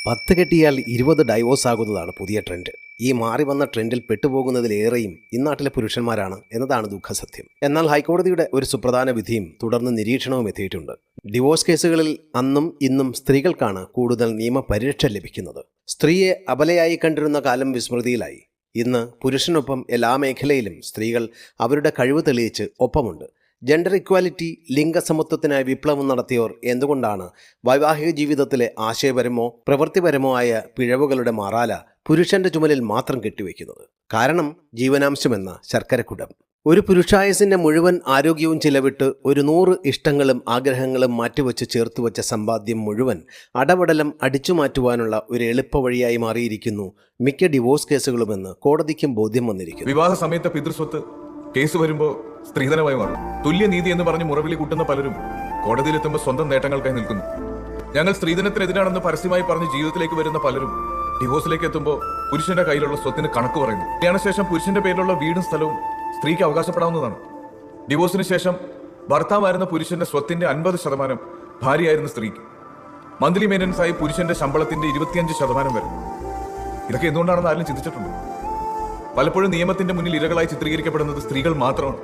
10 കെട്ടിയാൽ 20 ഡൈവോഴ്സ് ആകുന്നതാണ് പുതിയ ട്രെൻഡ്. ഈ മാറി വന്ന ട്രെൻഡിൽ പെട്ടുപോകുന്നതിലേറെയും ഇന്നാട്ടിലെ പുരുഷന്മാരാണ് എന്നതാണ് ദുഃഖസത്യം. എന്നാൽ ഹൈക്കോടതിയുടെ ഒരു സുപ്രധാന വിധിയും തുടർന്ന് നിരീക്ഷണവും എത്തിയിട്ടുണ്ട്. ഡിവോഴ്സ് കേസുകളിൽ അന്നും ഇന്നും സ്ത്രീകൾക്കാണ് കൂടുതൽ നിയമപരിരക്ഷ ലഭിക്കുന്നത്. സ്ത്രീയെ അബലയായി കണ്ടിരുന്ന കാലം വിസ്മൃതിയിലായി. ഇന്ന് പുരുഷനൊപ്പം എല്ലാ മേഖലയിലും സ്ത്രീകൾ അവരുടെ കഴിവ് തെളിയിച്ച് ഒപ്പമുണ്ട്. ജെൻഡർ ഇക്വാലിറ്റി, ലിംഗസമത്വത്തിനായി വിപ്ലവം നടത്തിയവർ എന്തുകൊണ്ടാണ് വൈവാഹിക ജീവിതത്തിലെ ആശയപരമോ പ്രവൃത്തിപരമോ ആയ പിഴവുകളുടെ മാറാല പുരുഷന്റെ ചുമലിൽ മാത്രം കെട്ടിവെക്കുന്നത്? കാരണം ജീവനാംശമെന്ന ശർക്കരക്കുടം. ഒരു പുരുഷായുസിന്റെ മുഴുവൻ ആരോഗ്യവും ചിലവിട്ട് ഒരു 100 ഇഷ്ടങ്ങളും ആഗ്രഹങ്ങളും മാറ്റിവെച്ച് ചേർത്തുവെച്ച സമ്പാദ്യം മുഴുവൻ അടപടലം അടിച്ചുമാറ്റുവാനുള്ള ഒരു എളുപ്പവഴിയായി മാറിയിരിക്കുന്നു മിക്ക ഡിവോഴ്സ് കേസുകളുമെന്ന് കോടതിക്കും ബോധ്യം വന്നിരിക്കുന്നു. വിവാഹ സമയത്തെ പിതൃസ്വത്ത് കേസ് വരുമ്പോൾ സ്ത്രീധനമായി മാറും. തുല്യനീതി എന്ന് പറഞ്ഞ് മുറവിളി കൂട്ടുന്ന പലരും കോടതിയിലെത്തുമ്പോൾ സ്വന്തം നേട്ടങ്ങൾക്കായി നിൽക്കുന്നു. ഞങ്ങൾ സ്ത്രീധനത്തിനെതിരാണെന്ന് പരസ്യമായി പറഞ്ഞ് ജീവിതത്തിലേക്ക് വരുന്ന പലരും ഡിവോഴ്സിലേക്ക് എത്തുമ്പോൾ പുരുഷന്റെ കയ്യിലുള്ള സ്വത്തിന് കണക്ക് പറയുന്നു. കല്യാണശേഷം പുരുഷന്റെ പേരിലുള്ള വീടും സ്ഥലവും സ്ത്രീക്ക് അവകാശപ്പെടാവുന്നതാണ്. ഡിവോഴ്സിന് ശേഷം ഭർത്താവായിരുന്ന പുരുഷന്റെ സ്വത്തിന്റെ 50% ഭാര്യയായിരുന്ന സ്ത്രീക്ക്. മന്ത്ലി മെയിൻ്റനൻസ് ആയി പുരുഷന്റെ ശമ്പളത്തിന്റെ 25% വരെ. ഇതൊക്കെ എന്തുകൊണ്ടാണെന്ന് ആരും ചിന്തിച്ചിട്ടുണ്ട്? പലപ്പോഴും നിയമത്തിന്റെ മുന്നിൽ ഇരകളായി ചിത്രീകരിക്കപ്പെടുന്നത് സ്ത്രീകൾ മാത്രമാണ്.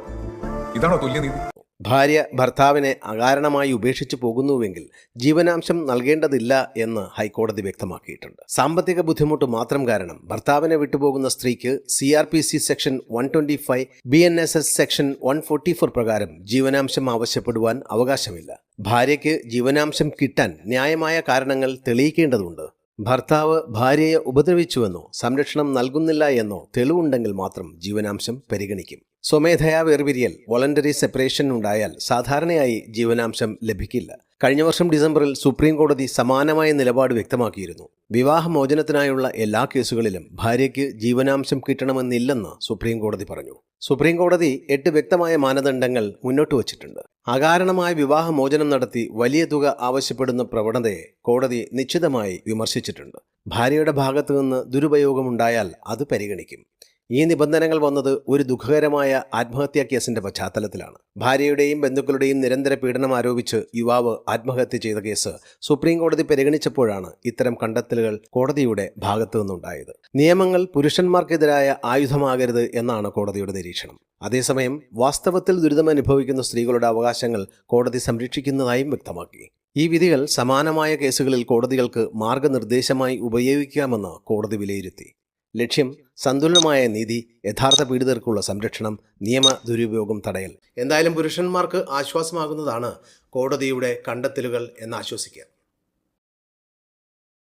ഇതാണോ തുല്യനീതി? ഭാര്യ ഭർത്താവിനെ അകാരണമായി ഉപേക്ഷിച്ചു പോകുന്നുവെങ്കിൽ ജീവനാംശം നൽകേണ്ടതില്ല എന്ന് ഹൈക്കോടതി വ്യക്തമാക്കിയിട്ടുണ്ട്. സാമ്പത്തിക ബുദ്ധിമുട്ട് മാത്രം കാരണം ഭർത്താവിനെ വിട്ടുപോകുന്ന സ്ത്രീക്ക് CRPC സെക്ഷൻ 125, BNSS സെക്ഷൻ 144 പ്രകാരം ജീവനാംശം ആവശ്യപ്പെടുവാൻ അവകാശമില്ല. ഭാര്യയ്ക്ക് ജീവനാംശം കിട്ടാൻ ന്യായമായ കാരണങ്ങൾ തെളിയിക്കേണ്ടതുണ്ട്. ഭർത്താവ് ഭാര്യയെ ഉപദ്രവിച്ചുവെന്നോ സംരക്ഷണം നൽകുന്നില്ല എന്നോ തെളിവുണ്ടെങ്കിൽ മാത്രം ജീവനാംശം പരിഗണിക്കും. സ്വമേധയാ വേർപിരിയൽ, വോളണ്ടറി സെപ്പറേഷൻ ഉണ്ടായാൽ സാധാരണയായി ജീവനാംശം ലഭിക്കില്ല. കഴിഞ്ഞ വർഷം ഡിസംബറിൽ സുപ്രീം കോടതി സമാനമായ നിലപാട് വ്യക്തമാക്കിയിരുന്നു. വിവാഹമോചനത്തിനായുള്ള എല്ലാ കേസുകളിലും ഭാര്യയ്ക്ക് ജീവനാംശം കിട്ടണമെന്നില്ലെന്ന് സുപ്രീം കോടതി പറഞ്ഞു. സുപ്രീം കോടതി 8 വ്യക്തമായ മാനദണ്ഡങ്ങൾ മുന്നോട്ട് വച്ചിട്ടുണ്ട്. അകാരണമായ വിവാഹമോചനം നടത്തി വലിയ തുക ആവശ്യപ്പെടുന്ന പ്രവണതയെ കോടതി നിശ്ചിതമായി വിമർശിച്ചിട്ടുണ്ട്. ഭാര്യയുടെ ഭാഗത്തു നിന്ന് ദുരുപയോഗമുണ്ടായാൽ അത് പരിഗണിക്കും. ഈ നിബന്ധനകൾ വന്നത് ഒരു ദുഃഖകരമായ ആത്മഹത്യാ കേസിന്റെ പശ്ചാത്തലത്തിലാണ്. ഭാര്യയുടെയും ബന്ധുക്കളുടെയും നിരന്തര പീഡനം ആരോപിച്ച് യുവാവ് ആത്മഹത്യ ചെയ്ത കേസ് സുപ്രീം കോടതി പരിഗണിച്ചപ്പോഴാണ് ഇത്തരം കണ്ടെത്തലുകൾ കോടതിയുടെ ഭാഗത്തു നിന്നുണ്ടായത്. നിയമങ്ങൾ പുരുഷന്മാർക്കെതിരായ ആയുധമാകരുത് എന്നാണ് കോടതിയുടെ നിരീക്ഷണം. അതേസമയം വാസ്തവത്തിൽ ദുരിതമനുഭവിക്കുന്ന സ്ത്രീകളുടെ അവകാശങ്ങൾ കോടതി സംരക്ഷിക്കുന്നതായും വ്യക്തമാക്കി. ഈ വിധികൾ സമാനമായ കേസുകളിൽ കോടതികൾക്ക് മാർഗനിർദ്ദേശമായി ഉപയോഗിക്കാമെന്ന് കോടതി വിലയിരുത്തി. ലക്ഷ്യം സന്തുലനമായ നീതി, യഥാർത്ഥ പീഡിതർക്കുള്ള സംരക്ഷണം, നിയമ ദുരുപയോഗം തടയൽ. എന്തായാലും പുരുഷന്മാർക്ക് ആശ്വാസമാകുന്നതാണ് കോടതിയുടെ കണ്ടെത്തലുകൾ എന്ന് ആശ്വസിക്കുക.